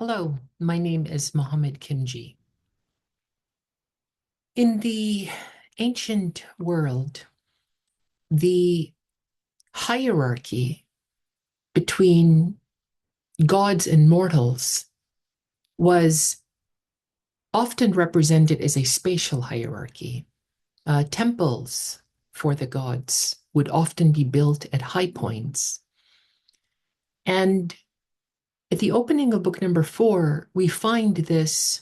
Hello, my name is Mohammed Kinji. In the ancient world, the hierarchy between gods and mortals was often represented as a spatial hierarchy. Temples for the gods would often be built at high points. And at the opening of book number 4, we find this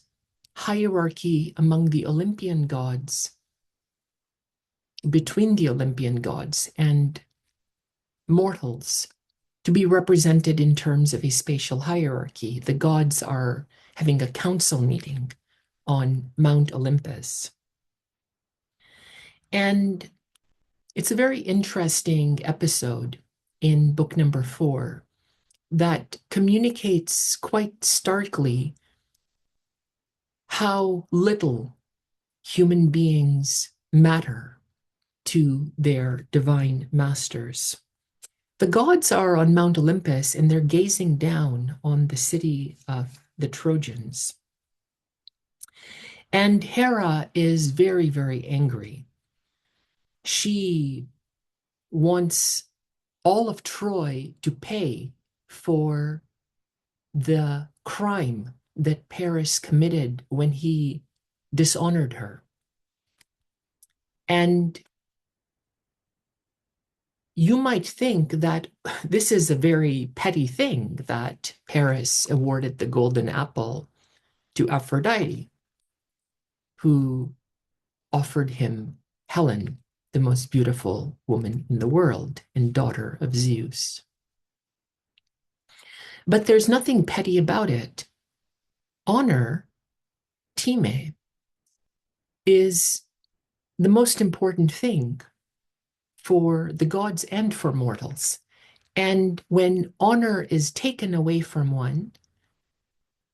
hierarchy among the Olympian gods, between the Olympian gods and mortals, to be represented in terms of a spatial hierarchy. The gods are having a council meeting on Mount Olympus. And it's a very interesting episode in book number 4 that communicates quite starkly how little human beings matter to their divine masters. The gods are on Mount Olympus and they're gazing down on the city of the Trojans. And Hera is very, very angry. She wants all of Troy to pay for the crime that Paris committed when he dishonored her. And you might think that this is a very petty thing that Paris awarded the golden apple to Aphrodite, who offered him Helen, the most beautiful woman in the world and daughter of Zeus. But there's nothing petty about it. Honor, time, is the most important thing for the gods and for mortals. And when honor is taken away from one,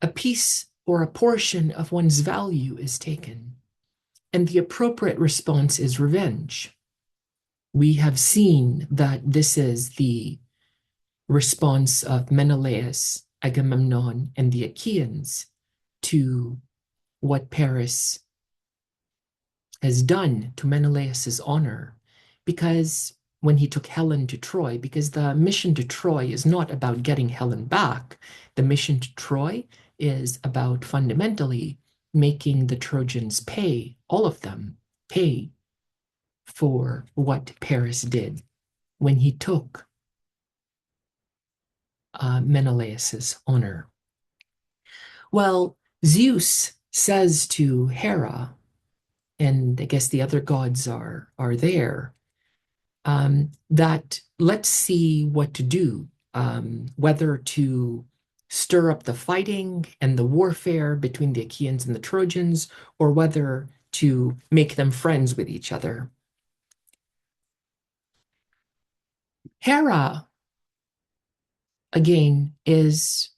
a piece or a portion of one's value is taken. And the appropriate response is revenge. We have seen that this is the response of Menelaus, Agamemnon, and the Achaeans to what Paris has done to Menelaus's honor, because when he took Helen to Troy, because the mission to Troy is not about getting Helen back. The mission to Troy is about fundamentally making the Trojans pay, all of them, pay for what Paris did when he took Menelaus's honor. Well, Zeus says to Hera, and I guess the other gods are there, that let's see what to do, whether to stir up the fighting and the warfare between the Achaeans and the Trojans, or whether to make them friends with each other. Hera, again, is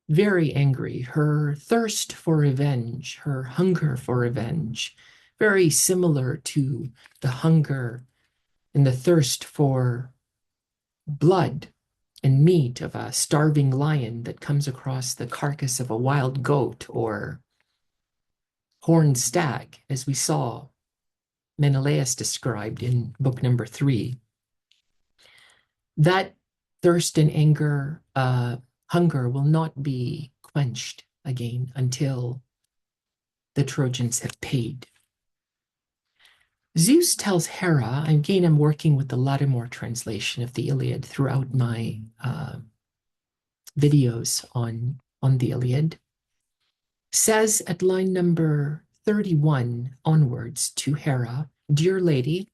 very angry. Her thirst for revenge, her hunger for revenge, very similar to the hunger and the thirst for blood and meat of a starving lion that comes across the carcass of a wild goat or horned stag, as we saw Menelaus described in book number 3. That thirst and anger, hunger will not be quenched again until the Trojans have paid. Zeus tells Hera, again, I'm working with the Lattimore translation of the Iliad throughout my videos on the Iliad, says at line number 31 onwards to Hera, "Dear lady,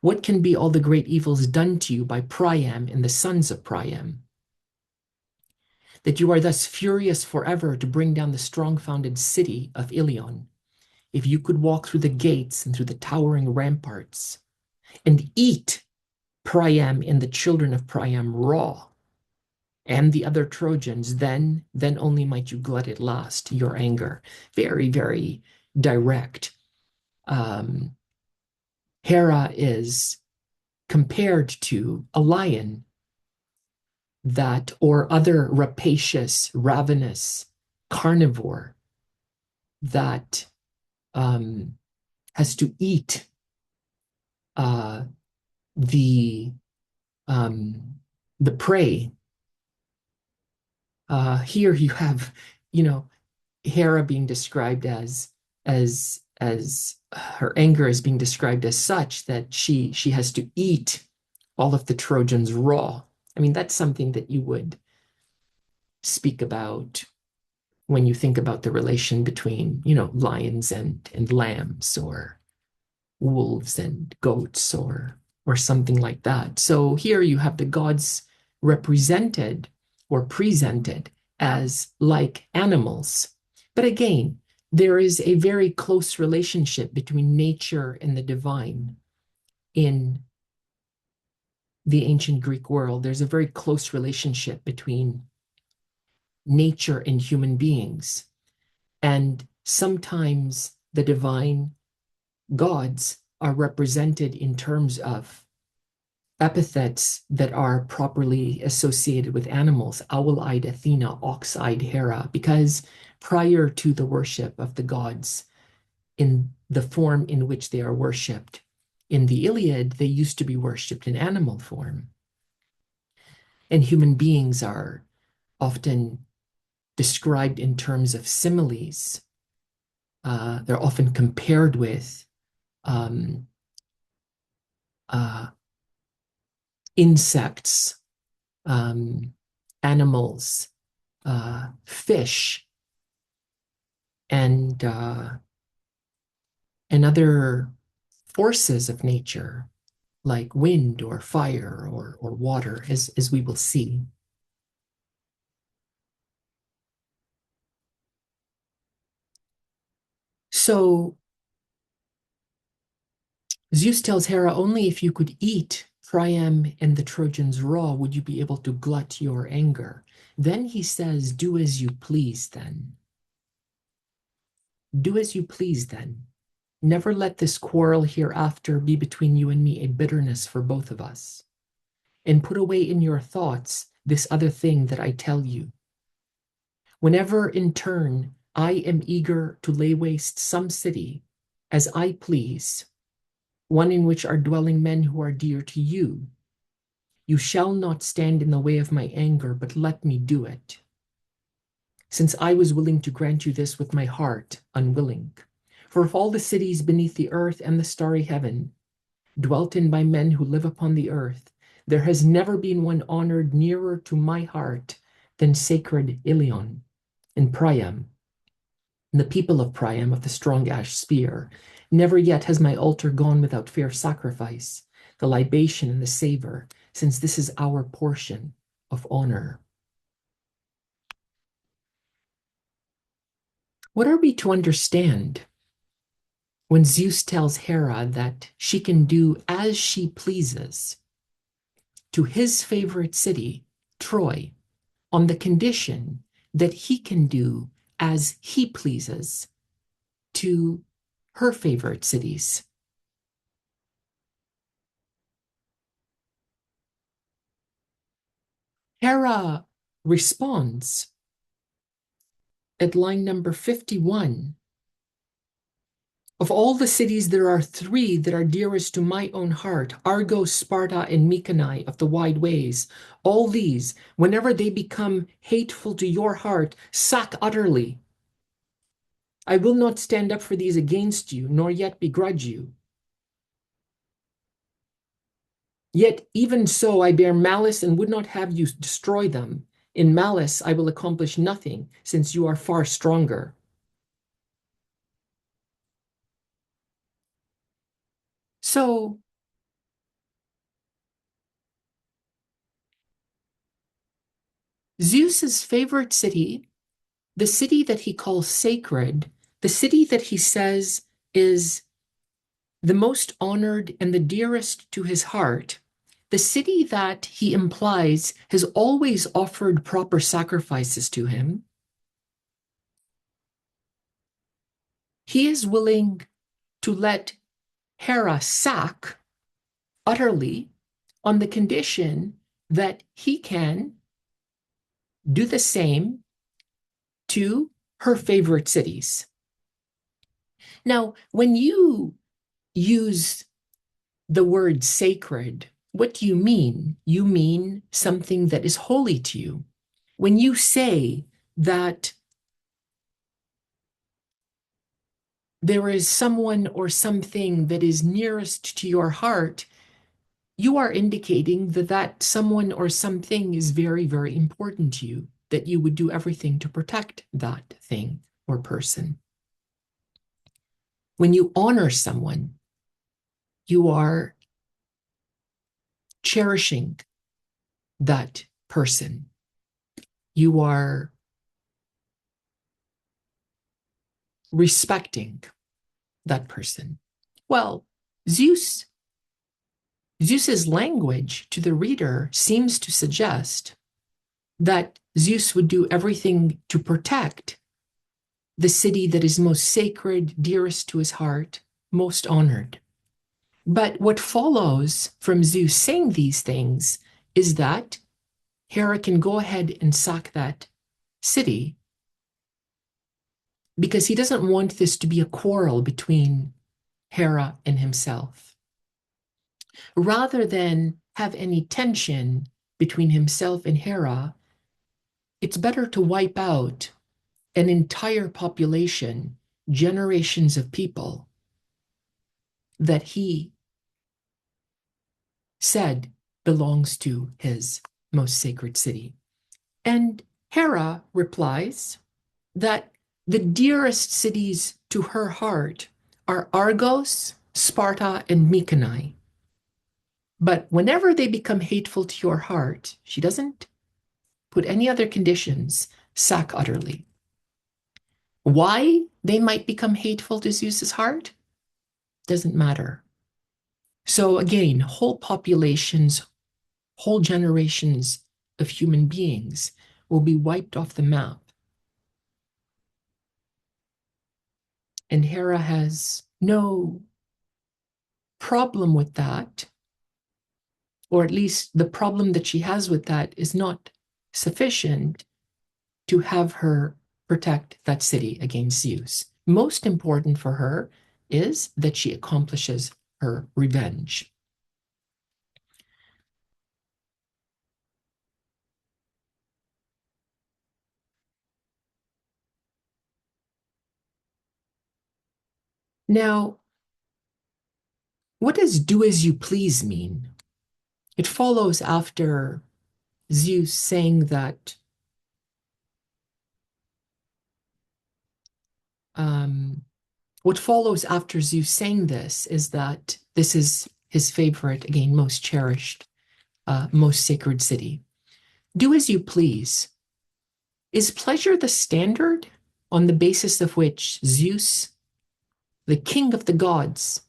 what can be all the great evils done to you by Priam and the sons of Priam, that you are thus furious forever to bring down the strong-founded city of Ilion? If you could walk through the gates and through the towering ramparts and eat Priam and the children of Priam raw, and the other Trojans, then only might you glut at last your anger." Very, very direct. Hera is compared to a lion that, or other rapacious, ravenous carnivore that has to eat uh, the um, the prey. Here you have, you know, Hera being described as her anger is being described as such that she has to eat all of the Trojans raw. I mean, that's something that you would speak about when you think about the relation between, you know, lions and lambs, or wolves and goats, or something like that. So here you have the gods represented or presented as like animals. But again, there is a very close relationship between nature and the divine in the ancient Greek world. There's a very close relationship between nature and human beings. And sometimes the divine gods are represented in terms of epithets that are properly associated with animals: owl-eyed Athena, ox-eyed Hera, because prior to the worship of the gods in the form in which they are worshipped in the Iliad, they used to be worshipped in animal form. And human beings are often described in terms of similes. They're often compared with um, uh, insects, um, animals, fish, and other forces of nature, like wind or fire or water, as we will see. So Zeus tells Hera, only if you could eat Priam and the Trojans raw would you be able to glut your anger. Then he says, do as you please then. Do as you please then. Never let this quarrel hereafter be between you and me a bitterness for both of us. And put away in your thoughts this other thing that I tell you. Whenever in turn I am eager to lay waste some city as I please, one in which are dwelling men who are dear to you, you shall not stand in the way of my anger, but let me do it. Since I was willing to grant you this with my heart, unwilling. For if all the cities beneath the earth and the starry heaven, dwelt in by men who live upon the earth, there has never been one honored nearer to my heart than sacred Ilion and Priam, and the people of Priam of the strong ash spear. Never yet has my altar gone without fair sacrifice, the libation and the savor, since this is our portion of honor. What are we to understand when Zeus tells Hera that she can do as she pleases to his favorite city, Troy, on the condition that he can do as he pleases to her favorite cities? Hera responds at line number 51. Of all the cities, there are three that are dearest to my own heart: Argos, Sparta, and Mycenae of the wide ways. All these, whenever they become hateful to your heart, sack utterly. I will not stand up for these against you, nor yet begrudge you. Yet even so I bear malice and would not have you destroy them. In malice I will accomplish nothing, since you are far stronger. So Zeus's favorite city, the city that he calls sacred, the city that he says is the most honored and the dearest to his heart, the city that he implies has always offered proper sacrifices to him, he is willing to let Hera sack utterly on the condition that he can do the same to her favorite cities. Now, when you use the word sacred, what do you mean? You mean something that is holy to you. When you say that there is someone or something that is nearest to your heart, you are indicating that that someone or something is very, very important to you, that you would do everything to protect that thing or person. When you honor someone, you are cherishing that person. You are respecting that person. Well, Zeus's language to the reader seems to suggest that Zeus would do everything to protect the city that is most sacred, dearest to his heart, most honored. But what follows from Zeus saying these things is that Hera can go ahead and sack that city because he doesn't want this to be a quarrel between Hera and himself. Rather than have any tension between himself and Hera, it's better to wipe out an entire population, generations of people that he said belongs to his most sacred city. And Hera replies that the dearest cities to her heart are Argos, Sparta, and Mycenae. But whenever they become hateful to your heart, she doesn't put any other conditions, sack utterly. Why they might become hateful to Zeus's heart doesn't matter. So again, whole populations, whole generations of human beings will be wiped off the map. And Hera has no problem with that, or at least the problem that she has with that is not sufficient to have her protect that city against Zeus. Most important for her is that she accomplishes her revenge. Now, what does do as you please mean? It follows after Zeus saying that what follows after Zeus saying this is that this is his favorite, again, most cherished, most sacred city. Do as you please. Is pleasure the standard on the basis of which Zeus, the king of the gods,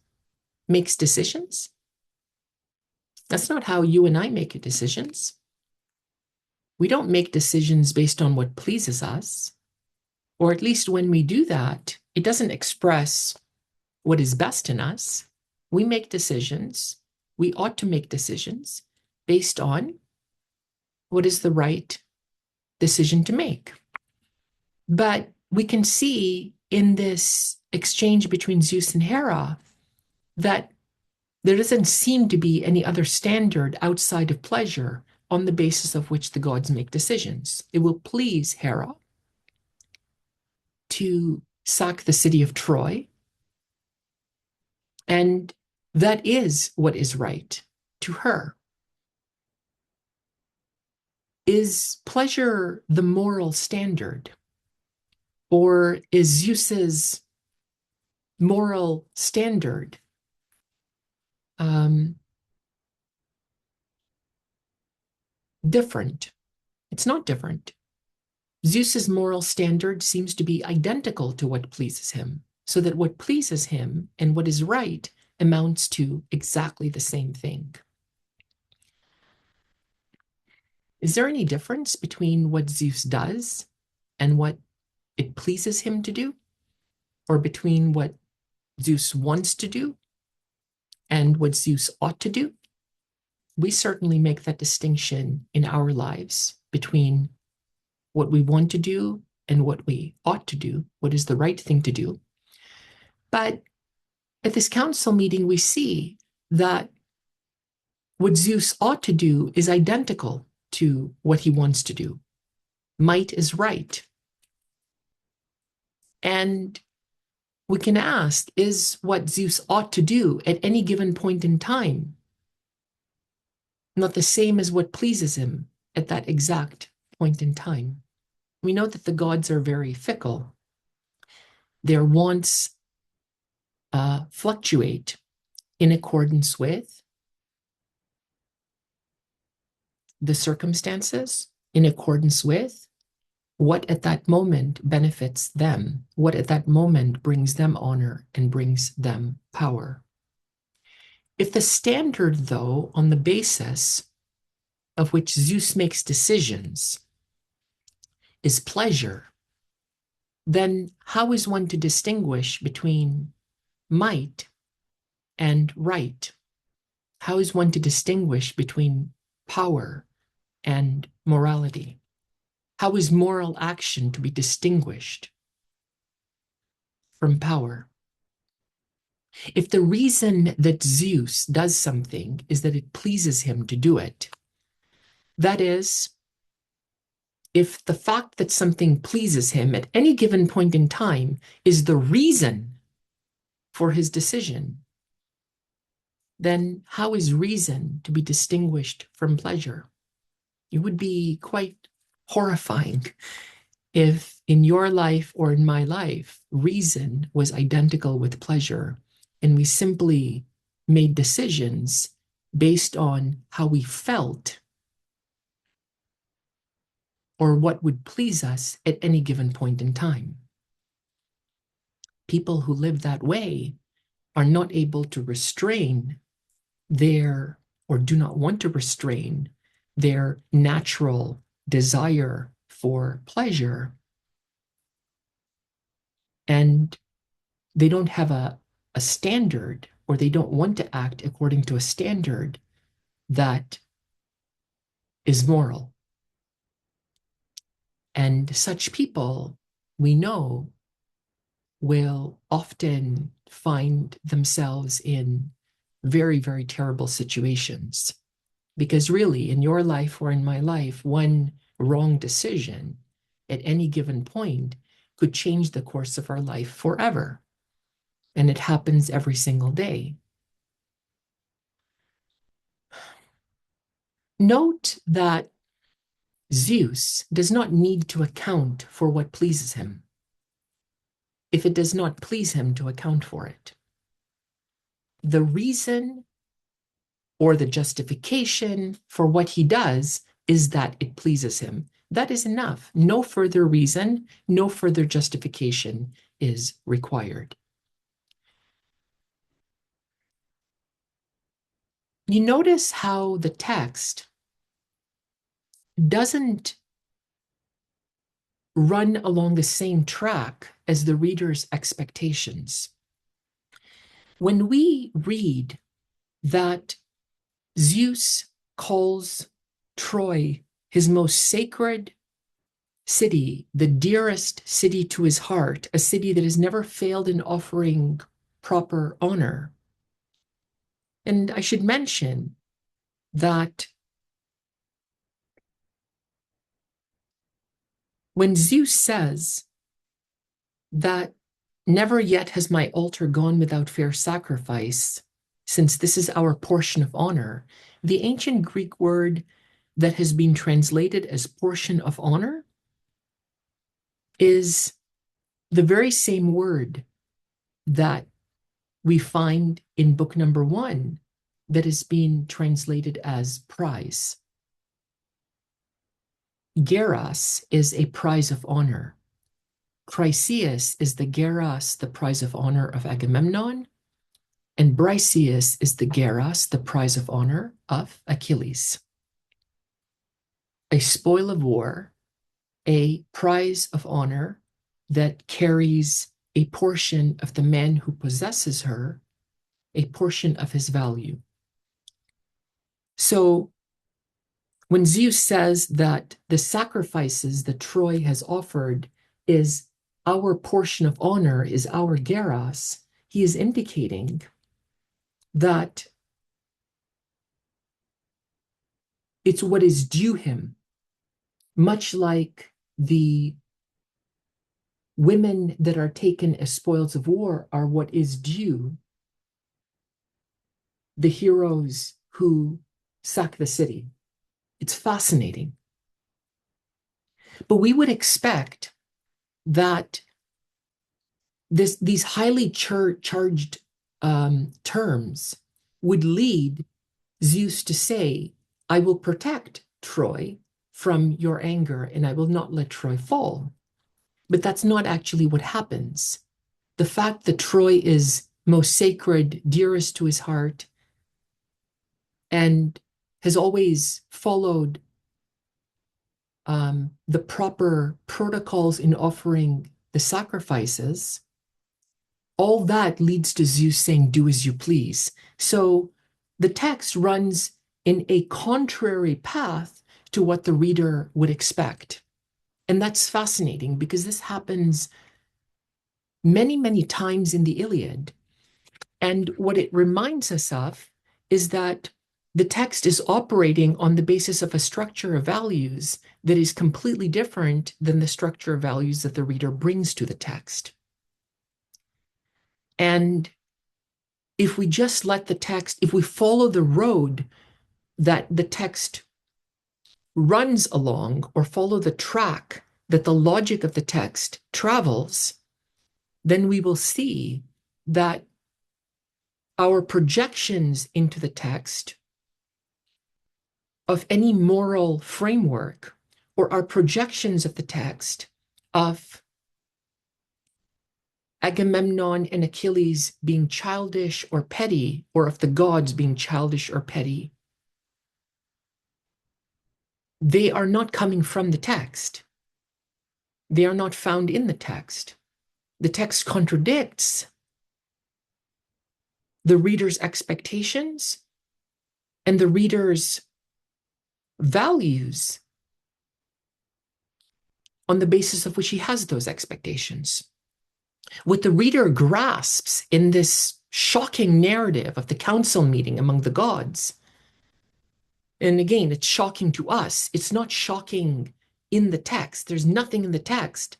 makes decisions? That's not how you and I make decisions. We don't make decisions based on what pleases us, or at least when we do that, it doesn't express what is best in us. We make decisions. We ought to make decisions based on what is the right decision to make. But we can see in this exchange between Zeus and Hera that there doesn't seem to be any other standard outside of pleasure on the basis of which the gods make decisions. It will please Hera to sack the city of Troy, and that is what is right to her. Is pleasure the moral standard? Or is Zeus's moral standard different? It's not different. Zeus's moral standard seems to be identical to what pleases him, so that what pleases him and what is right amounts to exactly the same thing. Is there any difference between what Zeus does and what it pleases him to do? Or between what Zeus wants to do and what Zeus ought to do? We certainly make that distinction in our lives between what we want to do and what we ought to do, what is the right thing to do. But at this council meeting, we see that what Zeus ought to do is identical to what he wants to do. Might is right. And we can ask, is what Zeus ought to do at any given point in time not the same as what pleases him at that exact point in time? We know that the gods are very fickle. Their wants fluctuate in accordance with the circumstances, in accordance with what at that moment benefits them, what at that moment brings them honor and brings them power. If the standard, though, on the basis of which Zeus makes decisions is pleasure, then how is one to distinguish between might and right? How is one to distinguish between power and morality? How is moral action to be distinguished from power? If the reason that Zeus does something is that it pleases him to do it, that is, if the fact that something pleases him at any given point in time is the reason for his decision, then how is reason to be distinguished from pleasure? It would be quite horrifying if in your life or in my life, reason was identical with pleasure, and we simply made decisions based on how we felt or what would please us at any given point in time. People who live that way are not able to restrain their, or do not want to restrain their natural desire for pleasure. And they don't have a standard, or they don't want to act according to a standard that is moral. And such people, we know, will often find themselves in very, very terrible situations. Because really, in your life or in my life, one wrong decision at any given point could change the course of our life forever. And it happens every single day. Note that Zeus does not need to account for what pleases him if it does not please him to account for it. The reason or the justification for what he does is that it pleases him. That is enough. No further reason, no further justification is required. You notice how the text doesn't run along the same track as the reader's expectations. When we read that Zeus calls Troy his most sacred city, the dearest city to his heart, a city that has never failed in offering proper honor. And I should mention that when Zeus says that never yet has my altar gone without fair sacrifice, since this is our portion of honor, the ancient Greek word that has been translated as portion of honor is the very same word that we find in book number 1 that is being translated as prize. Geras is a prize of honor. Chryseis is the Geras, the prize of honor of Agamemnon, and Briseis is the Geras, the prize of honor of Achilles. A spoil of war, a prize of honor that carries a portion of the man who possesses her, a portion of his value. So When Zeus says that the sacrifices that Troy has offered is our portion of honor, is our geras, he is indicating that it's what is due him, much like the women that are taken as spoils of war are what is due the heroes who sack the city. It's fascinating. But we would expect that these highly charged terms would lead Zeus to say, I will protect Troy from your anger and I will not let Troy fall. But that's not actually what happens. The fact that Troy is most sacred, dearest to his heart, and has always followed the proper protocols in offering the sacrifices, all that leads to Zeus saying, do as you please. So the text runs in a contrary path to what the reader would expect. And that's fascinating because this happens many, many times in the Iliad. And what it reminds us of is that the text is operating on the basis of a structure of values that is completely different than the structure of values that the reader brings to the text. And if we just let the text, if we follow the road that the text runs along or follow the track that the logic of the text travels, then we will see that our projections into the text of any moral framework or our projections of the text of Agamemnon and Achilles being childish or petty, or of the gods being childish or petty, they are not coming from the text. They are not found in the text. The text contradicts the reader's expectations and the reader's values on the basis of which he has those expectations. What the reader grasps in this shocking narrative of the council meeting among the gods, and again, it's shocking to us, it's not shocking in the text. There's nothing in the text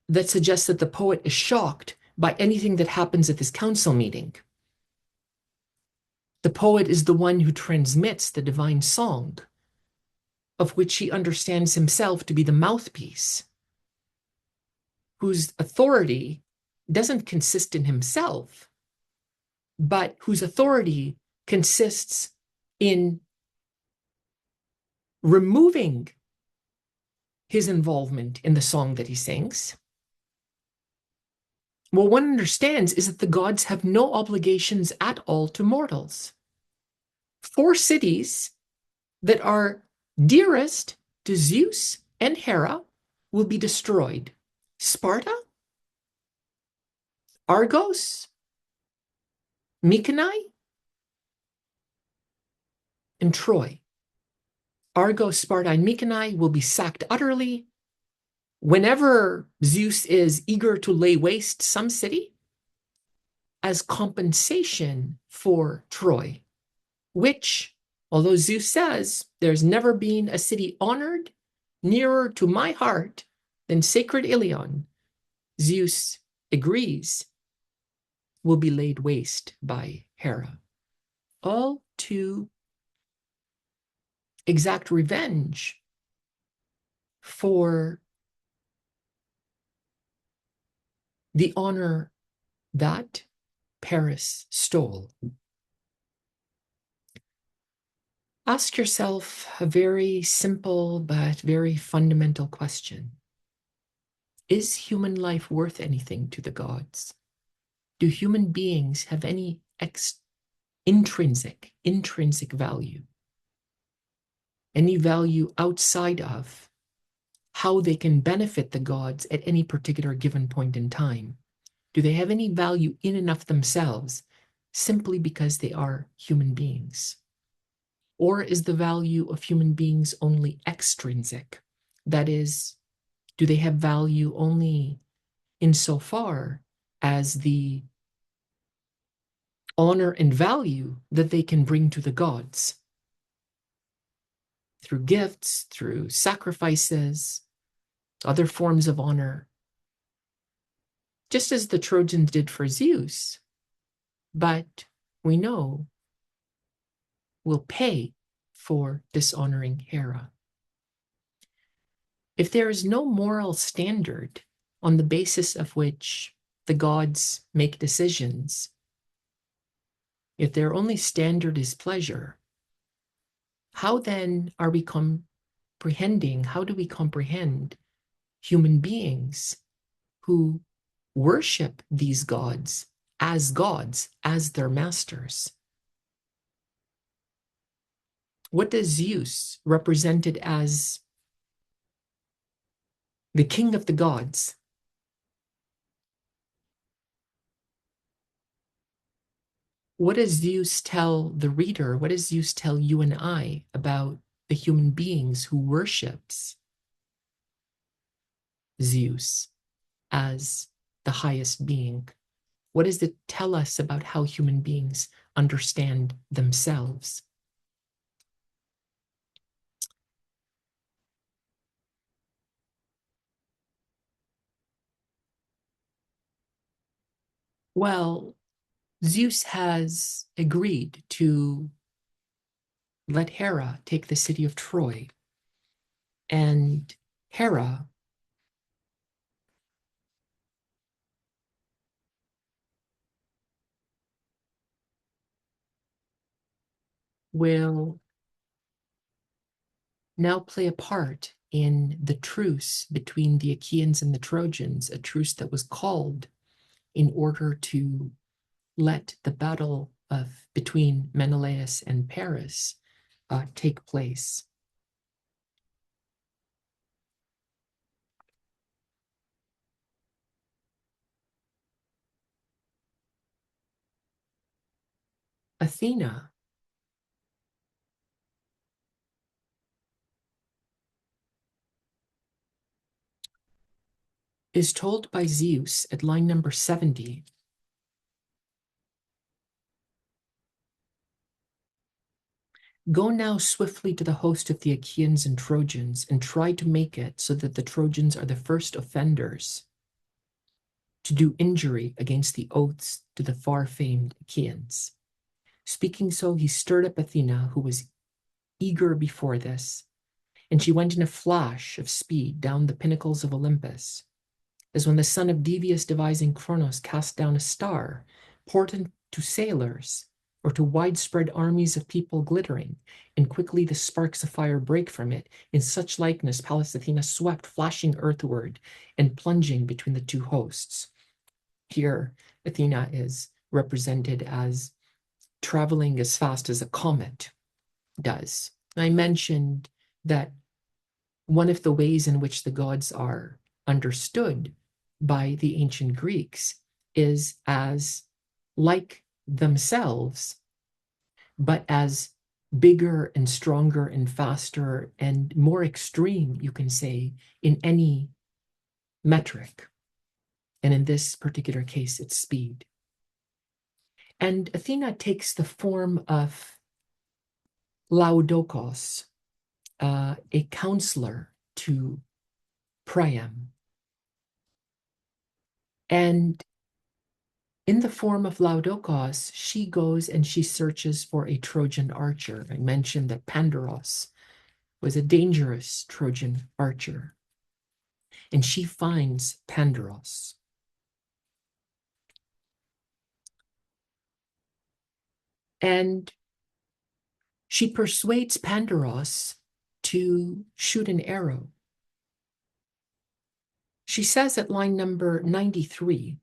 that suggests that the poet is shocked by anything that happens at this council meeting. The poet is the one who transmits the divine song, of which he understands himself to be the mouthpiece, whose authority doesn't consist in himself, but whose authority consists in removing his involvement in the song that he sings. What one understands is that the gods have no obligations at all to mortals. 4 cities that are dearest to Zeus and Hera will be destroyed. Sparta, Argos, Mycenae, and Troy. Argos, Sparta, and Mycenae will be sacked utterly. Whenever Zeus is eager to lay waste some city, as compensation for Troy, which, although Zeus says there's never been a city honored nearer to my heart than sacred Ilion, Zeus agrees will be laid waste by Hera, all to exact revenge for the honor that Paris stole. Ask yourself a very simple but very fundamental question. Is human life worth anything to the gods? Do human beings have any intrinsic value? Any value outside of how they can benefit the gods at any particular given point in time? Do they have any value in and of themselves simply because they are human beings? Or is the value of human beings only extrinsic? That is, do they have value only insofar as the honor and value that they can bring to the gods through gifts, through sacrifices, other forms of honor, just as the Trojans did for Zeus, but we know will pay for dishonoring Hera. If there is no moral standard on the basis of which the gods make decisions, if their only standard is pleasure, how then are we comprehending, how do we comprehend human beings who worship these gods, as their masters? What does Zeus, represented as the king of the gods, what does Zeus tell the reader? What does Zeus tell you and I about the human beings who worships Zeus as the highest being? What does it tell us about how human beings understand themselves? Well, Zeus has agreed to let Hera take the city of Troy. And Hera will now play a part in the truce between the Achaeans and the Trojans, a truce that was called in order to let the battle between Menelaus and Paris take place. Athena is told by Zeus at line number 70, "Go now swiftly to the host of the Achaeans and Trojans and try to make it so that the Trojans are the first offenders to do injury against the oaths to the far-famed Achaeans." Speaking so, he stirred up Athena, who was eager before this, and she went in a flash of speed down the pinnacles of Olympus, as when the son of devious devising Cronos cast down a star, portent to sailors, or to widespread armies of people glittering, and quickly the sparks of fire break from it. In such likeness, Pallas Athena swept, flashing earthward, and plunging between the two hosts. Here, Athena is represented as traveling as fast as a comet does. I mentioned that one of the ways in which the gods are understood by the ancient Greeks is as like themselves, but as bigger and stronger and faster and more extreme, you can say, in any metric. And in this particular case, it's speed. And Athena takes the form of Laodokos, a counselor to Priam. And in the form of Laodokos, she goes and she searches for a Trojan archer. I mentioned that Pandaros was a dangerous Trojan archer. And she finds Pandaros. And she persuades Pandaros to shoot an arrow. She says at line number 93,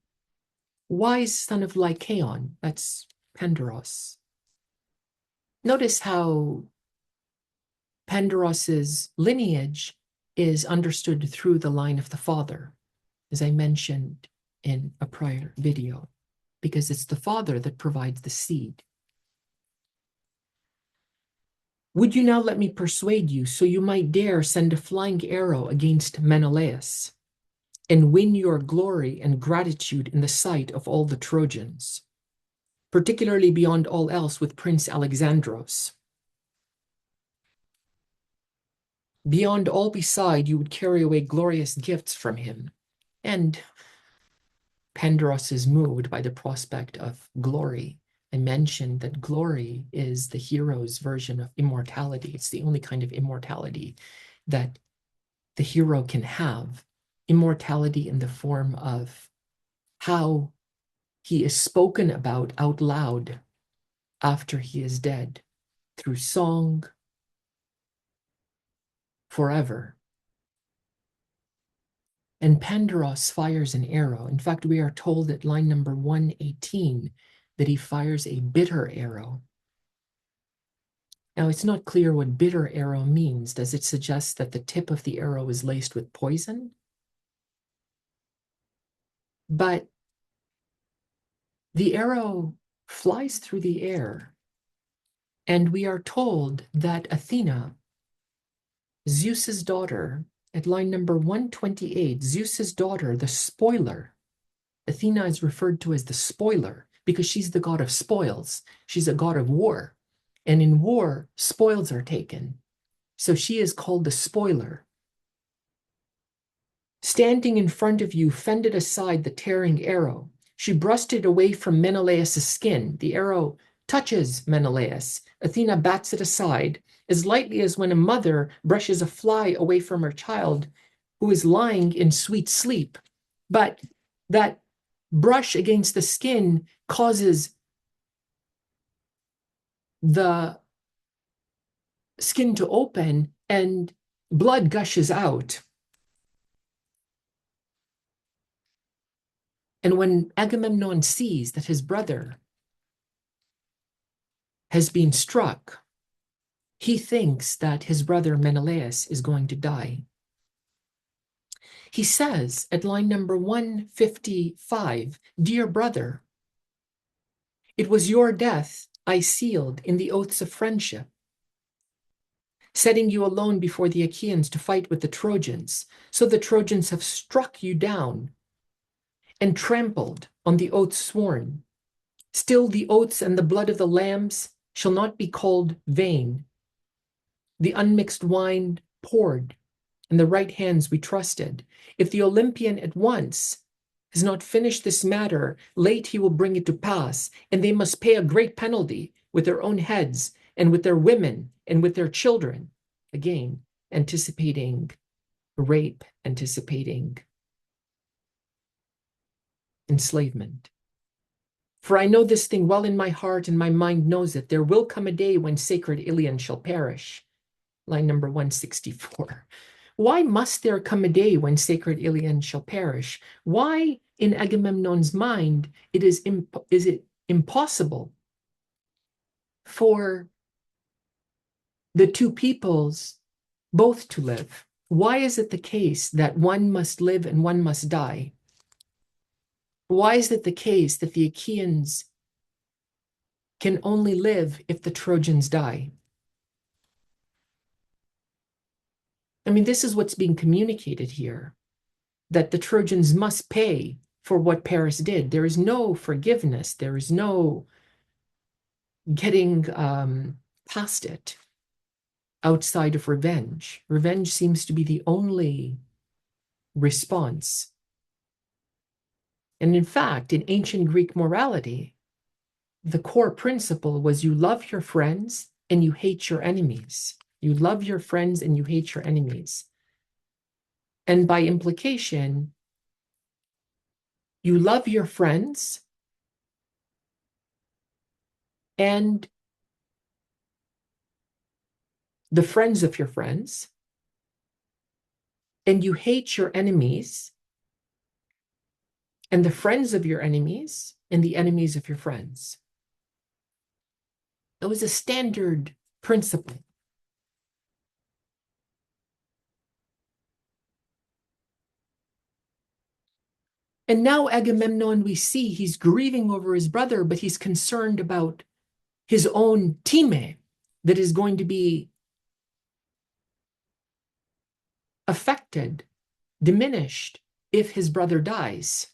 "Wise son of Lycaon," that's Pandaros. Notice how Pandaros's lineage is understood through the line of the father, as I mentioned in a prior video, because it's the father that provides the seed. Would you now let me persuade you, so you might dare send a flying arrow against Menelaus, and win your glory and gratitude in the sight of all the Trojans, particularly beyond all else with Prince Alexandros? Beyond all beside, you would carry away glorious gifts from him. And Pandaros is moved by the prospect of glory. I mentioned that glory is the hero's version of immortality. It's the only kind of immortality that the hero can have. Immortality in the form of how he is spoken about out loud after he is dead, through song, forever. And Pandaros fires an arrow. In fact, we are told at line number 118 that he fires a bitter arrow. Now, it's not clear what bitter arrow means. Does it suggest that the tip of the arrow is laced with poison? But the arrow flies through the air, and we are told that Athena, Zeus's daughter, at line number 128, Zeus's daughter, the spoiler. Athena is referred to as the spoiler because she's the god of spoils. She's a god of war. And in war, spoils are taken. So she is called the spoiler. Standing in front of you, fended aside the tearing arrow. She brushed it away from Menelaus' skin. The arrow touches Menelaus. Athena bats it aside, as lightly as when a mother brushes a fly away from her child who is lying in sweet sleep. But that brush against the skin causes the skin to open and blood gushes out. And when Agamemnon sees that his brother has been struck, he thinks that his brother Menelaus is going to die. He says at line number 155, "Dear brother, it was your death I sealed in the oaths of friendship, setting you alone before the Achaeans to fight with the Trojans. So the Trojans have struck you down and trampled on the oaths sworn. Still the oaths and the blood of the lambs shall not be called vain. The unmixed wine poured, and the right hands we trusted. If the Olympian at once has not finished this matter, late he will bring it to pass, and they must pay a great penalty with their own heads and with their women and with their children." Again, anticipating rape, anticipating enslavement. "For I know this thing well in my heart, and my mind knows it. There will come a day when sacred Iliad shall perish." Line number 164. Why must there come a day when sacred Iliad shall perish? Why, in Agamemnon's mind, is it impossible for the two peoples both to live? Why is it the case that one must live and one must die? Why is it the case that the Achaeans can only live if the Trojans die? I mean, this is what's being communicated here, that the Trojans must pay for what Paris did. There is no forgiveness. There is no getting past it outside of revenge. Revenge seems to be the only response. And in fact, in ancient Greek morality, the core principle was you love your friends and you hate your enemies. You love your friends and you hate your enemies. And by implication, you love your friends and the friends of your friends, and you hate your enemies and the friends of your enemies and the enemies of your friends. It was a standard principle. And now Agamemnon, we see he's grieving over his brother, but he's concerned about his own teammate. that is going to be affected, diminished, if his brother dies?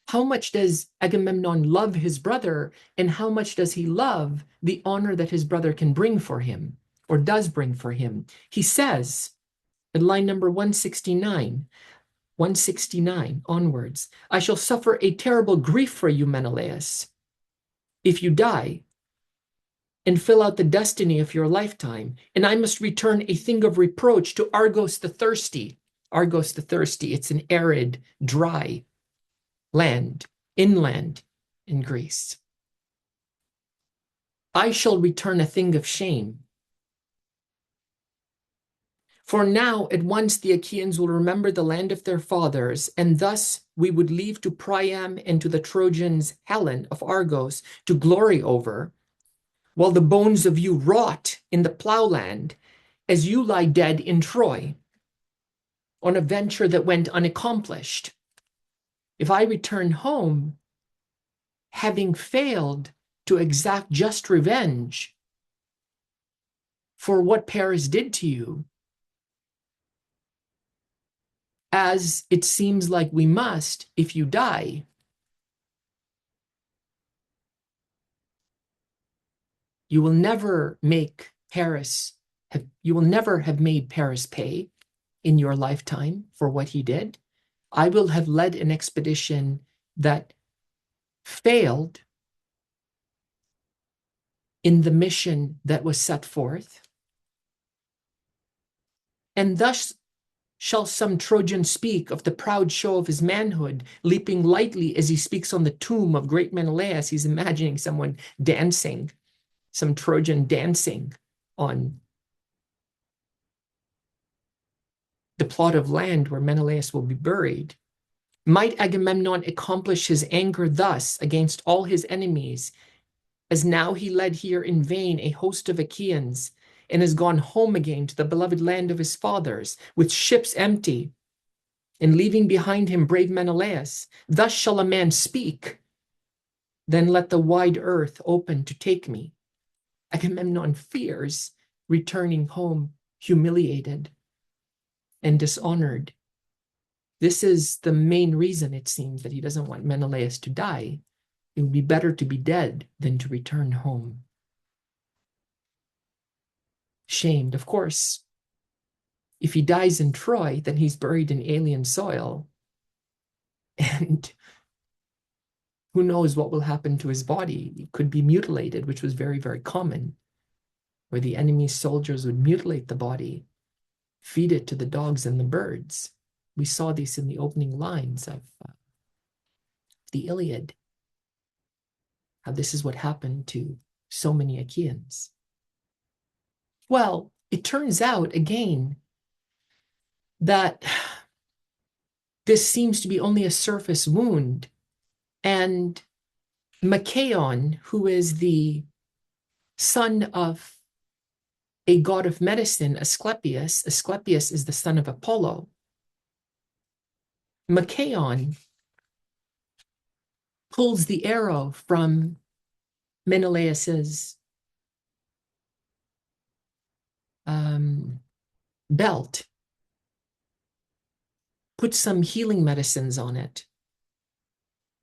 How much does Agamemnon love his brother, and how much does he love the honor that his brother can bring for him, or does bring for him? He says in line number 169 onwards, I shall suffer a terrible grief for you, Menelaus, if you die and fill out the destiny of your lifetime, and I must return a thing of reproach to Argos the thirsty. Argos the thirsty, it's an arid, dry land, inland in Greece. I shall return a thing of shame. For now, at once the Achaeans will remember the land of their fathers, and thus we would leave to Priam and to the Trojans Helen of Argos to glory over, while the bones of you rot in the plowland as you lie dead in Troy on a venture that went unaccomplished. If I return home, having failed to exact just revenge for what Paris did to you, as it seems like we must if you die, you will never make Paris, you will never have made Paris pay in your lifetime for what he did. I will have led an expedition that failed in the mission that was set forth, and thus shall some Trojan speak of the proud show of his manhood, leaping lightly as he speaks on the tomb of great Menelaus. He's imagining someone dancing, some Trojan dancing on the plot of land where Menelaus will be buried. Might Agamemnon accomplish his anger thus against all his enemies, as now he led here in vain a host of Achaeans, and has gone home again to the beloved land of his fathers, with ships empty, and leaving behind him brave Menelaus? Thus shall a man speak, then let the wide earth open to take me. Agamemnon fears returning home humiliated and dishonored. This is the main reason, it seems, that he doesn't want Menelaus to die. It would be better to be dead than to return home. Shamed, of course. If he dies in Troy, then he's buried in alien soil. And who knows what will happen to his body? He could be mutilated, which was very, very common, where the enemy's soldiers would mutilate the body, feed it to the dogs and the birds. We saw this in the opening lines of the Iliad, how this is what happened to so many Achaeans. Well, it turns out, again, that this seems to be only a surface wound, and Machaon, who is the son of a god of medicine, Asclepius is the son of Apollo. Machaon pulls the arrow from Menelaus's belt, puts some healing medicines on it,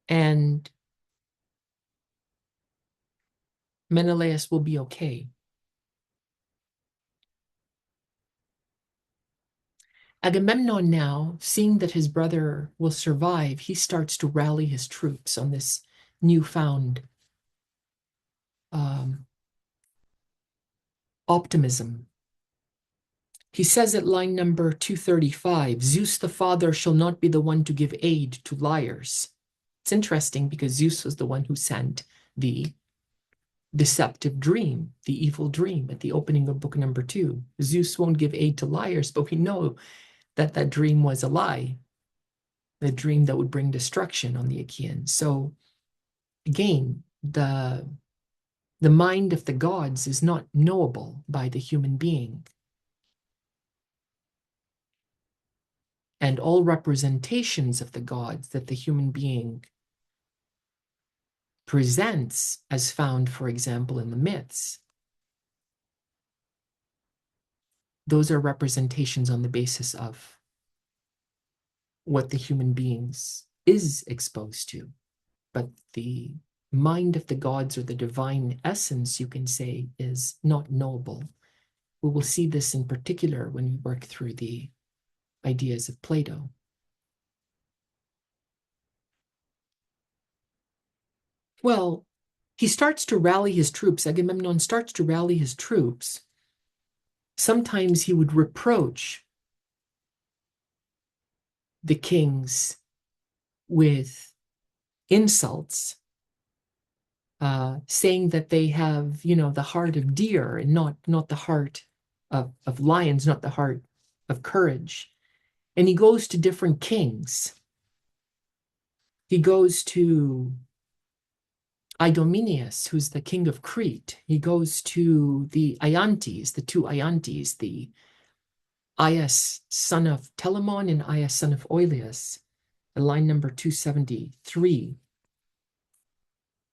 and Menelaus will be okay. Agamemnon now, seeing that his brother will survive, he starts to rally his troops on this newfound optimism. He says at line number 235, Zeus the father shall not be the one to give aid to liars. It's interesting because Zeus was the one who sent the deceptive dream, the evil dream at the opening of book number 2. Zeus won't give aid to liars, but we know that that dream was a lie, the dream that would bring destruction on the Achaeans. So again, the mind of the gods is not knowable by the human being. And all representations of the gods that the human being presents, as found, for example, in the myths, those are representations on the basis of what the human beings is exposed to. But the mind of the gods, or the divine essence, you can say, is not knowable. We will see this in particular when we work through the ideas of Plato. Well, he starts to rally his troops. Agamemnon starts to rally his troops. Sometimes he would reproach the kings with insults, saying that they have, the heart of deer and not the heart of lions, not the heart of courage. And he goes to different kings. He goes to Idomeneus, who's the king of Crete. He goes to the Iantes, the two Iantes, the Aias, son of Telamon, and Aias, son of Oileus, at line number 273.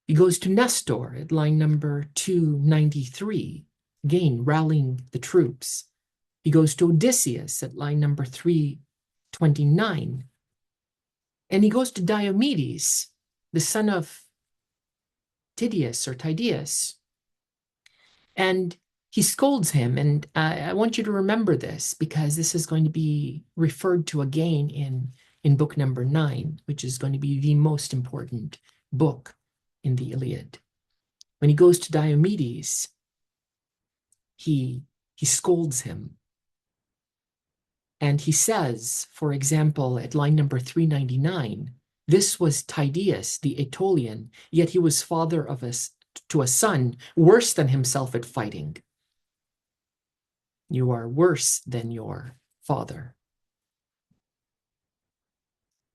He goes to Nestor at line number 293, again, rallying the troops. He goes to Odysseus at line number 329. And he goes to Diomedes, the son of Tydeus, and he scolds him. And I want you to remember this, because this is going to be referred to again in book number 9, which is going to be the most important book in the Iliad. When he goes to Diomedes, he scolds him. And he says, for example, at line number 399, this was Tydeus, the Aetolian, yet he was father to a son worse than himself at fighting. You are worse than your father.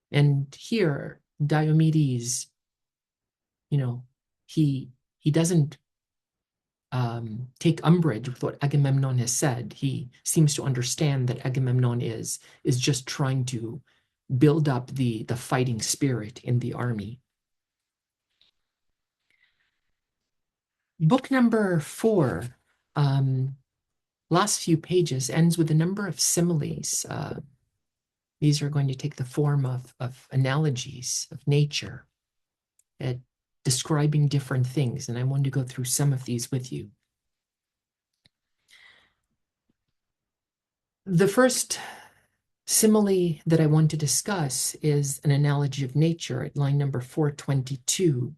And here, Diomedes, he doesn't take umbrage with what Agamemnon has said. He seems to understand that Agamemnon is just trying to build up the fighting spirit in the army. Book number 4, last few pages, ends with a number of similes. These are going to take the form of analogies of nature, describing different things, and I want to go through some of these with you. The first simile that I want to discuss is an analogy of nature at line number 422.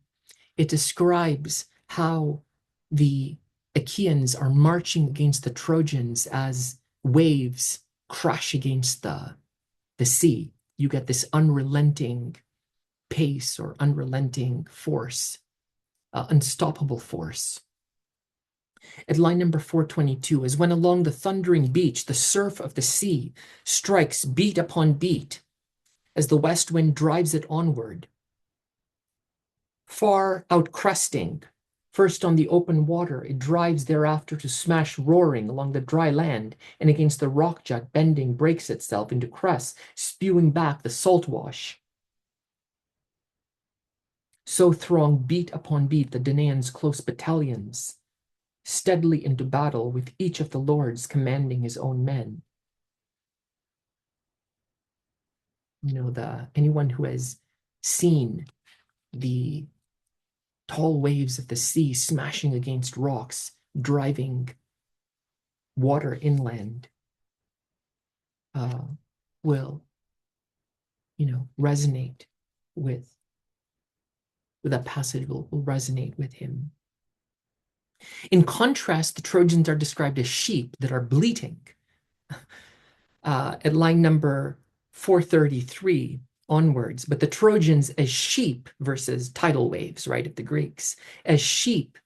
It describes how the Achaeans are marching against the Trojans as waves crash against the sea. You get this unrelenting pace or unrelenting force, unstoppable force. At line number 422, as when along the thundering beach, the surf of the sea strikes beat upon beat as the west wind drives it onward, far outcresting. First on the open water, it drives thereafter to smash roaring along the dry land, and against the rock jut bending breaks itself into crests, spewing back the salt wash. So throng beat upon beat the Danaans' close battalions, steadily into battle, with each of the lords commanding his own men. Anyone who has seen the tall waves of the sea smashing against rocks, driving water inland, will, resonate with that passage, will resonate with him. In contrast, the Trojans are described as sheep that are bleating. At line number 433 onwards, but the Trojans as sheep versus tidal waves, right, of the Greeks, as sheep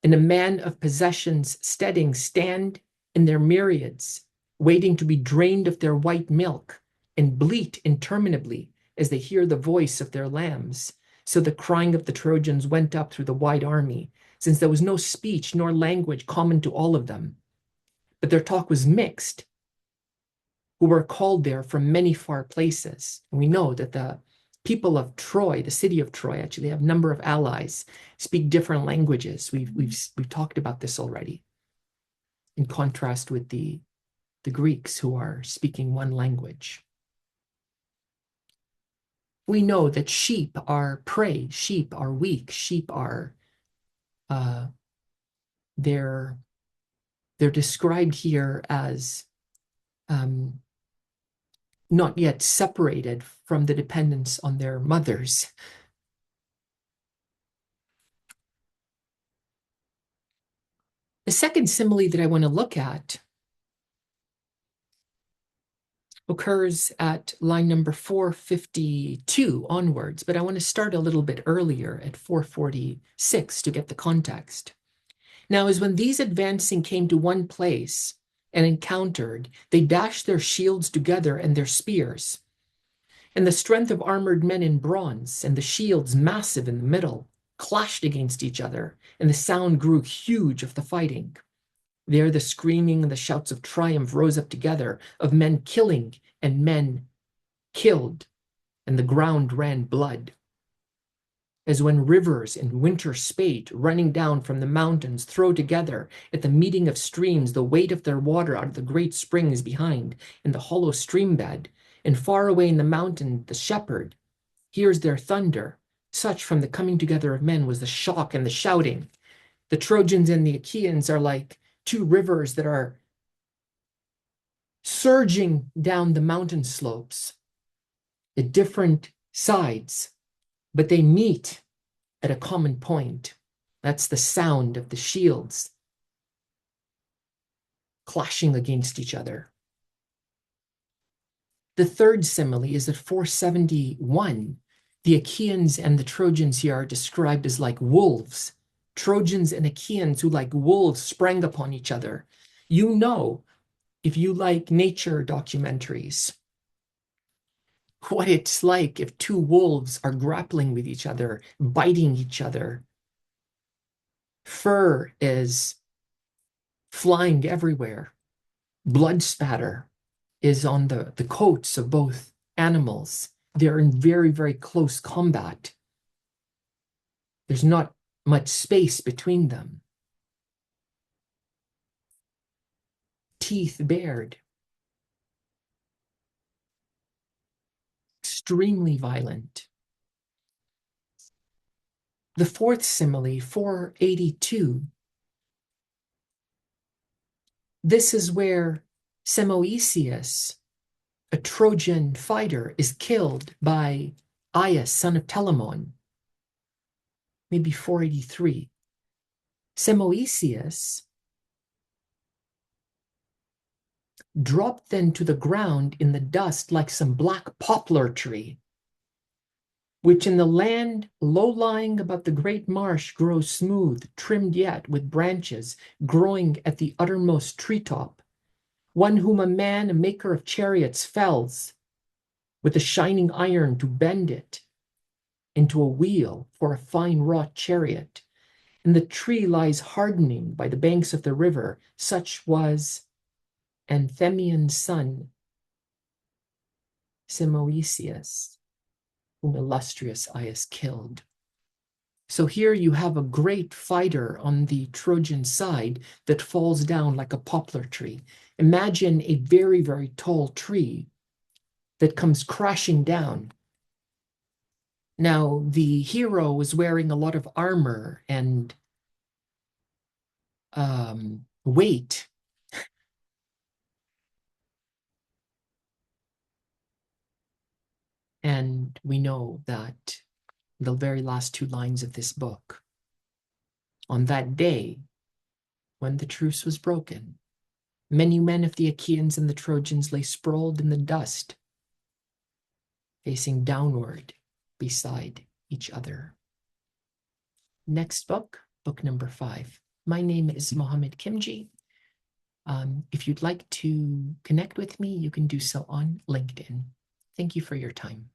in a man of possessions steading stand in their myriads, waiting to be drained of their white milk, and bleat interminably as they hear the voice of their lambs. So the crying of the Trojans went up through the wide army, since there was no speech nor language common to all of them, but their talk was mixed, who were called there from many far places. And we know that the people of Troy, the city of Troy, actually have a number of allies, speak different languages. We've talked about this already, in contrast with the the Greeks who are speaking one language. We know that sheep are prey, sheep are weak, sheep are, they're described here as not yet separated from the dependence on their mothers. The second simile that I want to look at occurs at line number 452 onwards, but I want to start a little bit earlier at 446 to get the context. Now, as when these advancing came to one place and encountered, they dashed their shields together and their spears. And the strength of armored men in bronze, and the shields massive in the middle, clashed against each other, and the sound grew huge of the fighting. There the screaming and the shouts of triumph rose up together, of men killing and men killed, and the ground ran blood. As when rivers in winter spate, running down from the mountains, throw together at the meeting of streams the weight of their water out of the great springs behind in the hollow stream bed, and far away in the mountain the shepherd hears their thunder. Such from the coming together of men was the shock and the shouting. The Trojans and the Achaeans are like two rivers that are surging down the mountain slopes at different sides, but they meet at a common point. That's the sound of the shields clashing against each other. The third simile is at 471. The Achaeans and the Trojans here are described as like wolves. Trojans and Achaeans who like wolves sprang upon each other. You know, if you like nature documentaries, what it's like if two wolves are grappling with each other, biting each other. Fur is flying everywhere. Blood spatter is on the coats of both animals. They're in very, very close combat. There's not much space between them. Teeth bared. Extremely violent. The fourth simile, 482. This is where Simoeisius, a Trojan fighter, is killed by Aias, son of Telamon. Maybe 483. Simoeisius dropped then to the ground in the dust like some black poplar tree, which in the land low-lying about the great marsh grows smooth, trimmed yet with branches, growing at the uttermost treetop. One whom a man, a maker of chariots, fells with a shining iron to bend it into a wheel for a fine wrought chariot. And the tree lies hardening by the banks of the river. Such was Anthemian's son, Simoeisius, whom illustrious Aias killed. So here you have a great fighter on the Trojan side that falls down like a poplar tree. Imagine a very, very tall tree that comes crashing down. Now, the hero was wearing a lot of armor and weight. And we know that the very last two lines of this book, on that day when the truce was broken, many men of the Achaeans and the Trojans lay sprawled in the dust, facing downward beside each other. Next book, book number 5. My name is Mohammed Kimji. If you'd like to connect with me, you can do so on LinkedIn. Thank you for your time.